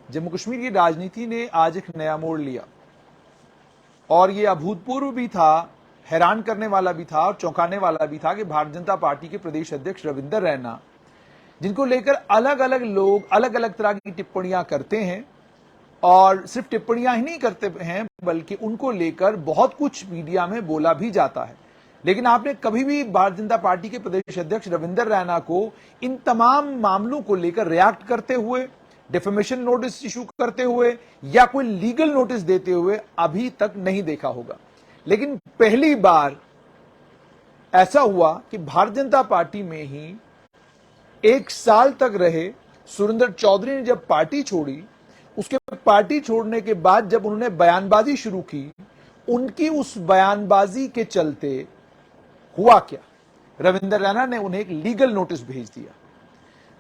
जम्मू कश्मीर की राजनीति ने आज एक नया मोड़ लिया और ये अभूतपूर्व भी था, हैरान करने वाला भी था और चौंकाने वाला भी था कि भारतीय जनता पार्टी के प्रदेश अध्यक्ष रविंदर रैना, जिनको लेकर अलग अलग लोग अलग अलग तरह की टिप्पणियां करते हैं और सिर्फ टिप्पणियां ही नहीं करते हैं बल्कि उनको लेकर बहुत कुछ मीडिया में बोला भी जाता है, लेकिन आपने कभी भी भारतीय जनता पार्टी के प्रदेश अध्यक्ष रविंदर रैना को इन तमाम मामलों को लेकर रिएक्ट करते हुए, डिफेमेशन नोटिस इशू करते हुए या कोई लीगल नोटिस देते हुए अभी तक नहीं देखा होगा। लेकिन पहली बार ऐसा हुआ कि भारतीय जनता पार्टी में ही 1 साल तक रहे सुरेंद्र चौधरी ने जब पार्टी छोड़ी, उसके पार्टी छोड़ने के बाद जब उन्होंने बयानबाजी शुरू की, उनकी उस बयानबाजी के चलते हुआ क्या, रविंदर रैना ने उन्हें एक लीगल नोटिस भेज दिया।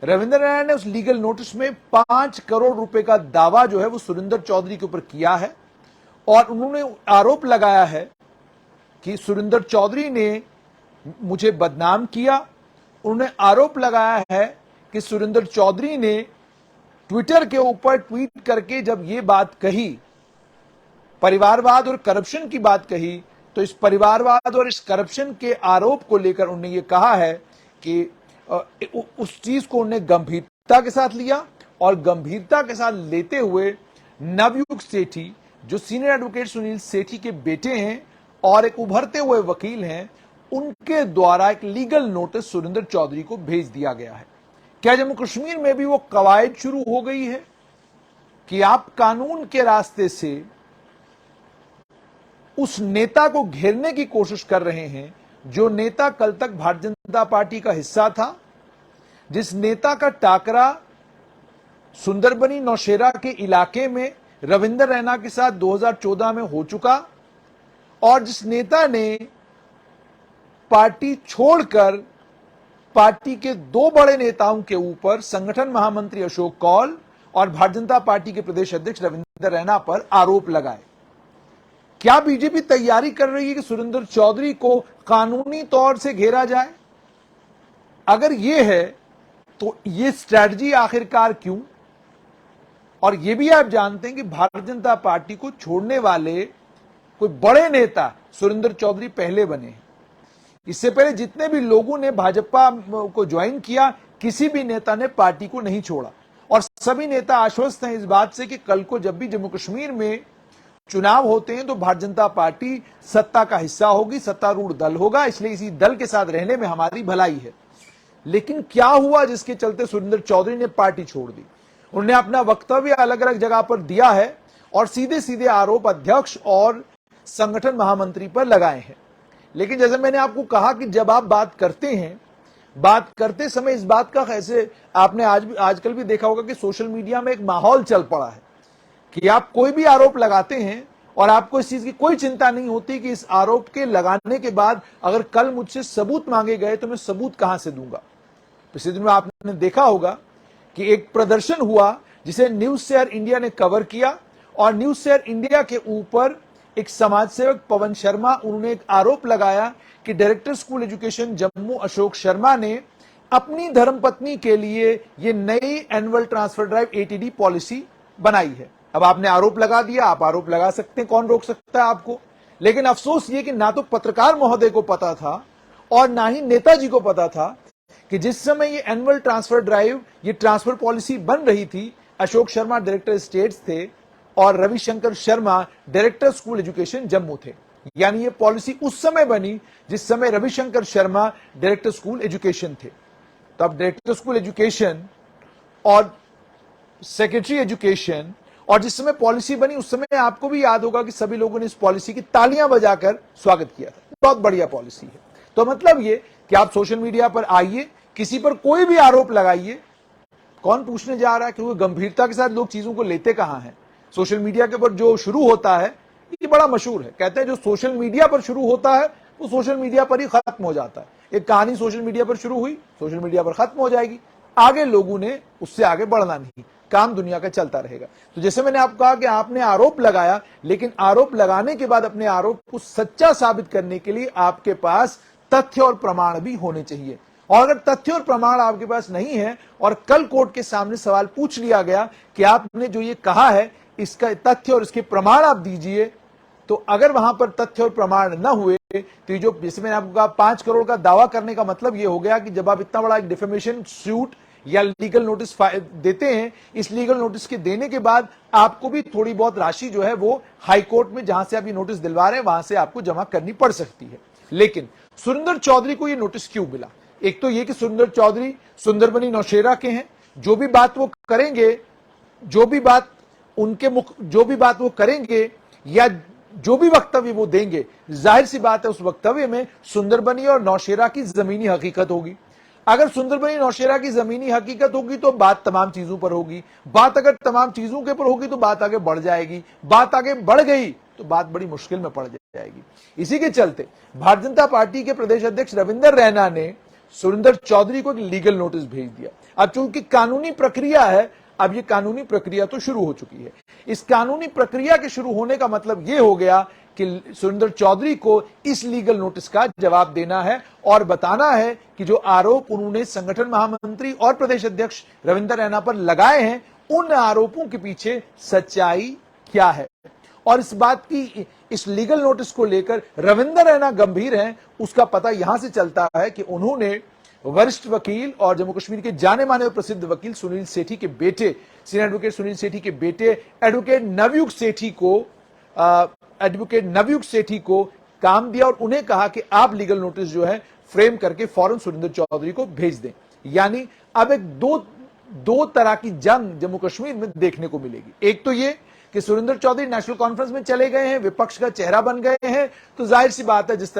रविंदर रैना ने उस लीगल नोटिस में 5 करोड़ रुपए का दावा जो है वो सुरेंद्र चौधरी के ऊपर किया है और उन्होंने आरोप लगाया है कि सुरेंद्र चौधरी ने मुझे बदनाम किया। उन्होंने आरोप लगाया है कि सुरेंद्र चौधरी ने ट्विटर के ऊपर ट्वीट करके जब ये बात कही, परिवारवाद और करप्शन की बात कही, तो इस परिवारवाद और इस करप्शन के आरोप को लेकर उन्होंने ये कहा है कि उस चीज को उन्होंने गंभीरता के साथ लिया और गंभीरता के साथ लेते हुए नवयुग सेठी, जो सीनियर एडवोकेट सुनील सेठी के बेटे हैं और एक उभरते हुए वकील हैं, उनके द्वारा एक लीगल नोटिस सुरेंद्र चौधरी को भेज दिया गया है। क्या जम्मू कश्मीर में भी वो कवायद शुरू हो गई है कि आप कानून के रास्ते से उस नेता को घेरने की कोशिश कर रहे हैं जो नेता कल तक भारतीय जनता पार्टी का हिस्सा था, जिस नेता का टाकरा सुंदरबनी नौशेरा के इलाके में रविंदर रैना के साथ 2014 में हो चुका और जिस नेता ने पार्टी छोड़कर पार्टी के 2 बड़े नेताओं के ऊपर संगठन महामंत्री अशोक कौल और भारतीय जनता पार्टी के प्रदेश अध्यक्ष रविंदर रैना पर आरोप लगाए। क्या बीजेपी तैयारी कर रही है कि सुरेंद्र चौधरी को कानूनी तौर से घेरा जाए? अगर यह है तो यह स्ट्रैटेजी आखिरकार क्यों? और यह भी आप जानते हैं कि भारतीय जनता पार्टी को छोड़ने वाले कोई बड़े नेता सुरेंद्र चौधरी पहले बने हैं। इससे पहले जितने भी लोगों ने भाजपा को ज्वाइन किया, किसी भी नेता ने पार्टी को नहीं छोड़ा और सभी नेता आश्वस्त हैं इस बात से कि कल को जब भी जम्मू कश्मीर में चुनाव होते हैं तो भारतीय जनता पार्टी सत्ता का हिस्सा होगी, सत्तारूढ़ दल होगा, इसलिए इसी दल के साथ रहने में हमारी भलाई है। लेकिन क्या हुआ जिसके चलते सुरेंद्र चौधरी ने पार्टी छोड़ दी? उन्होंने अपना वक्तव्य अलग अलग जगह पर दिया है और सीधे सीधे आरोप अध्यक्ष और संगठन महामंत्री पर लगाए हैं। लेकिन जैसे मैंने आपको कहा कि जब आप बात करते हैं, बात करते समय इस बात का कैसे आपने आजकल भी देखा होगा कि सोशल मीडिया में एक माहौल चल पड़ा है कि आप कोई भी आरोप लगाते हैं और आपको इस चीज की कोई चिंता नहीं होती कि इस आरोप के लगाने के बाद अगर कल मुझसे सबूत मांगे गए तो मैं सबूत कहां से दूंगा। पिछले दिनों आपने देखा होगा कि एक प्रदर्शन हुआ जिसे न्यूज शेयर इंडिया ने कवर किया और न्यूज शेयर इंडिया के ऊपर एक समाजसेवक पवन शर्मा, उन्होंने एक आरोप लगाया कि director school education Jammu Ashok Sharma ने अपनी धर्मपत्नी के लिए ये नई annual transfer drive ATD policy बनाई है। अब आपने आरोप लगा दिया, आप आरोप लगा सकते हैं, कौन रोक सकता है आपको? लेकिन अफसोस ये कि ना तो पत्रकार महोदय को पता था और ना ही नेताजी को पता था कि जिस समय ये एनुअल ट्रांसफर ड्राइव, ये ट्रांसफर पॉलिसी बन रही थी, अशोक शर्मा डायरेक्टर स्टेट्स थे और Ravishankar Sharma director school education Jammu थे। यानी ये पॉलिसी उस समय बनी जिस समय Ravishankar Sharma director school education थे। तो अब डायरेक्टर स्कूल एजुकेशन और सेक्रेटरी एजुकेशन और जिस समय पॉलिसी बनी उस समय आपको भी याद होगा कि सभी लोगों ने इस पॉलिसी की तालियां बजाकर स्वागत किया था। बहुत बढ़िया पॉलिसी है। तो मतलब ये कि आप सोशल मीडिया पर आइए, किसी पर कोई भी आरोप लगाइए, कौन पूछने जा रहा है? क्योंकि गंभीरता के साथ लोग चीजों को लेते कहां हैं। सोशल मीडिया के ऊपर जो शुरू होता है ये बड़ा मशहूर है, कहते हैं जो सोशल मीडिया पर शुरू होता है वो सोशल मीडिया पर ही खत्म हो जाता है। एक कहानी सोशल मीडिया पर शुरू हुई, सोशल मीडिया पर खत्म हो जाएगी, आगे लोगों ने उससे आगे बढ़ना नहीं, काम दुनिया का चलता रहेगा। तो जैसे मैंने आपको कहा कि आपने आरोप लगाया, लेकिन आरोप लगाने के बाद अपने आरोप को सच्चा साबित करने के लिए आपके पास तथ्य और प्रमाण भी होने चाहिए। और अगर तथ्य और प्रमाण आपके पास नहीं है और कल कोर्ट के सामने सवाल पूछ लिया गया कि आपने जो ये कहा है इसका तथ्य और इसके प्रमाण आप दीजिए, तो अगर वहां पर तथ्य और प्रमाण न हुए तो जो, जैसे मैंने आपको कहा, 5 करोड़ का दावा करने का मतलब यह हो गया कि जब आप इतना बड़ा एक डिफेमेशन सूट या लीगल नोटिस देते हैं, इस लीगल नोटिस के देने के बाद आपको भी थोड़ी बहुत राशि जो है वो हाई कोर्ट में जहां से आप ये नोटिस दिलवा रहे हैं वहां से आपको जमा करनी पड़ सकती है। लेकिन सुरेंद्र चौधरी को ये नोटिस क्यों मिला? एक तो ये कि सुरेंद्र चौधरी सुंदरबनी नौशेरा के हैं, जो भी बात वो करेंगे, जो भी बात वो करेंगे या जो भी वक्तव्य वो देंगे, जाहिर सी बात है उस वक्तव्य में सुंदरबनी और नौशेरा की जमीनी हकीकत होगी। अगर सुंदरबनी नौशेरा की जमीनी हकीकत होगी तो बात तमाम चीजों पर होगी। बात अगर तमाम चीजों के पर होगी तो बात आगे बढ़ जाएगी। बात आगे बढ़ गई तो बात बड़ी मुश्किल में पड़ जाएगी। इसी के चलते भारतीय जनता पार्टी के प्रदेश अध्यक्ष रविंदर रैना ने सुरेंद्र चौधरी को एक लीगल नोटिस भेज दिया। अब चूंकि कानूनी प्रक्रिया है, अब ये कानूनी प्रक्रिया तो शुरू हो चुकी है। इस कानूनी प्रक्रिया के शुरू होने का मतलब यह हो गया कि सुरेंद्र चौधरी को इस लीगल नोटिस का जवाब देना है और बताना है कि जो आरोप उन्होंने संगठन महामंत्री और प्रदेश अध्यक्ष रविंदर रैना पर लगाए हैं, उन आरोपों के पीछे सच्चाई क्या है। और इस बात की, इस लीगल नोटिस को लेकर रविंदर रैना गंभीर हैं, उसका पता यहां से चलता है कि उन्होंने वरिष्ठ वकील और जम्मू कश्मीर के जाने माने और प्रसिद्ध वकील सुनील सेठी के बेटे, सीनियर एडवोकेट सुनील सेठी के बेटे एडवोकेट नवयुग सेठी को काम दिया और उन्हें कहा कि आप लीगल नोटिस जो है फ्रेम करके फौरन सुरेंद्र चौधरी को भेज दें। यानी अब एक दो तरह की जंग जम्मू कश्मीर में देखने को मिलेगी। एक तो ये कि सुरेंद्र चौधरी नेशनल कॉन्फ्रेंस में चले गए हैं, विपक्ष का चेहरा बन गए हैं, तो जाहिर सी बात है जिस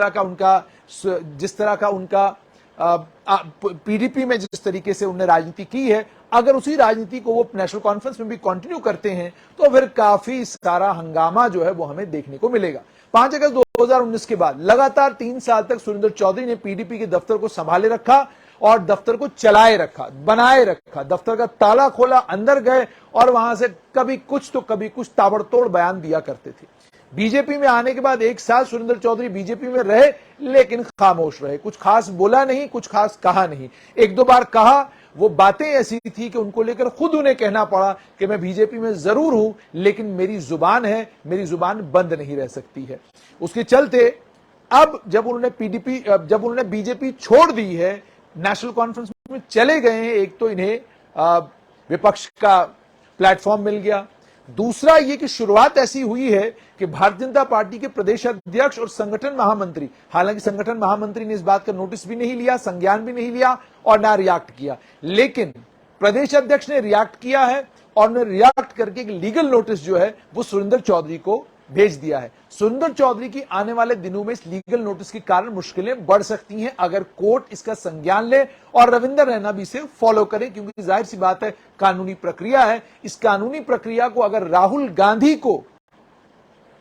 तरह का उनका पीडीपी में जिस तरीके से उन्होंने राजनीति की है, अगर उसी राजनीति को वो नेशनल कॉन्फ्रेंस में भी कंटिन्यू करते हैं तो फिर काफी सारा हंगामा जो है वो हमें देखने को मिलेगा। 5 अगस्त 2019 के बाद लगातार 3 साल तक सुरेंद्र चौधरी ने पीडीपी के दफ्तर को संभाले रखा और दफ्तर को चलाए रखा, बनाए रखा, दफ्तर का ताला खोला, अंदर गए और वहां से कभी कुछ तो कभी कुछ ताबड़तोड़ बयान दिया करते थे। बीजेपी में आने के बाद 1 साल सुरेंद्र चौधरी बीजेपी में रहे, लेकिन खामोश रहे, कुछ खास बोला नहीं, कुछ खास कहा नहीं। 1-2 बार कहा, वो बातें ऐसी थी कि उनको लेकर खुद उन्हें कहना पड़ा कि मैं बीजेपी में जरूर हूं, लेकिन मेरी जुबान है, मेरी जुबान बंद नहीं रह सकती है। उसके चलते अब जब उन्होंने बीजेपी छोड़ दी है, नेशनल कॉन्फ्रेंस में चले गए हैं, एक तो इन्हें विपक्ष का प्लेटफॉर्म मिल गया, दूसरा ये कि शुरुआत ऐसी हुई है कि भारतीय जनता पार्टी के प्रदेश अध्यक्ष और संगठन महामंत्री, हालांकि संगठन महामंत्री ने इस बात का नोटिस भी नहीं लिया, संज्ञान भी नहीं लिया और ना रिएक्ट किया, लेकिन प्रदेश अध्यक्ष ने रिएक्ट किया है और उन्होंने रिएक्ट करके एक लीगल नोटिस जो है वो सुरेंद्र चौधरी को भेज दिया है। सुरेंद्र चौधरी की आने वाले दिनों में इस लीगल नोटिस के कारण मुश्किलें बढ़ सकती हैं अगर कोर्ट इसका संज्ञान ले और रविंदर रैना भी इसे फॉलो करे, क्योंकि जाहिर सी बात है कानूनी प्रक्रिया है। इस कानूनी प्रक्रिया को अगर राहुल गांधी को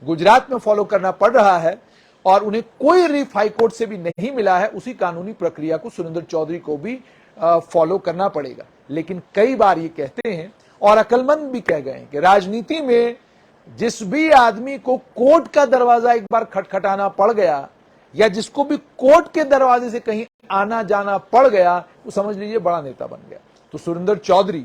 गुजरात में फॉलो करना पड़ रहा है और उन्हें कोई रिलीफ हाईकोर्ट से भी नहीं मिला है, उसी कानूनी प्रक्रिया को सुरेंद्र चौधरी को भी फॉलो करना पड़ेगा। लेकिन कई बार ये कहते हैं और अकलमंद भी कह गए हैं कि राजनीति में जिस भी आदमी को कोर्ट का दरवाजा एक बार खटखटाना पड़ गया या जिसको भी कोर्ट के दरवाजे से कहीं आना जाना पड़ गया, वो समझ लीजिए बड़ा नेता बन गया। तो सुरेंद्र चौधरी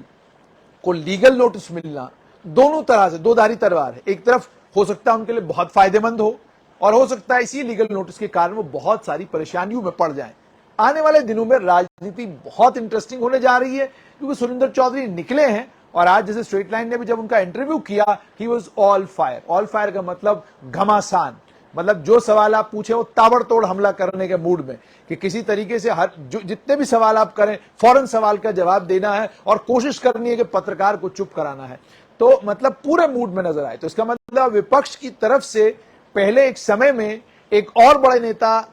को लीगल नोटिस मिलना दोनों तरह से दो-धारी तलवार है। एक तरफ हो सकता है उनके लिए बहुत फायदेमंद हो और हो सकता है इसी लीगल नोटिस के कारण वो बहुत सारी परेशानियों में पड़ जाएं। आने वाले दिनों में राजनीति बहुत इंटरेस्टिंग होने जा रही है, क्योंकि सुरेंद्र चौधरी निकले हैं और आज जैसे स्ट्रेट लाइन ने भी जब उनका इंटरव्यू किया, he was all fire. All fire का मतलब घमासान, मतलब जो सवाल आप पूछे वो ताबड़तोड़ हमला करने के मूड में, कि किसी तरीके से जितने भी सवाल आप करें फौरन सवाल का जवाब देना है और कोशिश करनी है कि पत्रकार को चुप कराना है। तो मतलब पूरे मूड में नजर आए। तो इसका मतलब विपक्ष की तरफ से पहले एक समय में एक और बड़े नेता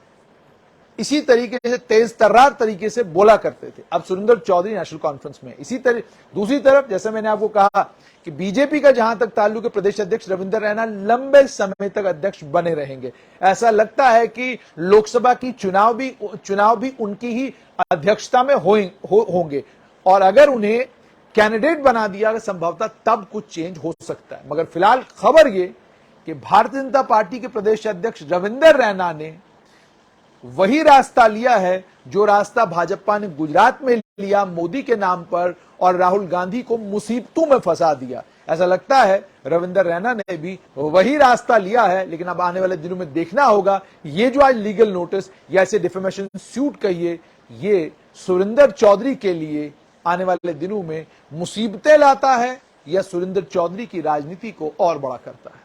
इसी तरीके से तेज तर्रार तरीके से बोला करते थे, अब सुरेंद्र चौधरी नेशनल कॉन्फ्रेंस में इसी तरह। दूसरी तरफ जैसे मैंने आपको कहा कि बीजेपी का जहां तक ताल्लुक है, प्रदेश अध्यक्ष रविंदर रैना लंबे समय तक अध्यक्ष बने रहेंगे। ऐसा लगता है कि लोकसभा की चुनाव भी उनकी ही अध्यक्षता में होंगे और अगर उन्हें कैंडिडेट बना दिया संभवतः तब कुछ चेंज हो सकता है। मगर फिलहाल खबर यह कि भारतीय जनता पार्टी के प्रदेश अध्यक्ष रविंदर रैना ने वही रास्ता लिया है जो रास्ता भाजपा ने गुजरात में लिया मोदी के नाम पर और राहुल गांधी को मुसीबतों में फंसा दिया। ऐसा लगता है रविंदर रैना ने भी वही रास्ता लिया है, लेकिन अब आने वाले दिनों में देखना होगा ये जो आज लीगल नोटिस या इसे डिफेमेशन सूट कहिए, ये सुरेंद्र चौधरी के लिए आने वाले दिनों में मुसीबतें लाता है या सुरेंद्र चौधरी की राजनीति को और बड़ा करता है।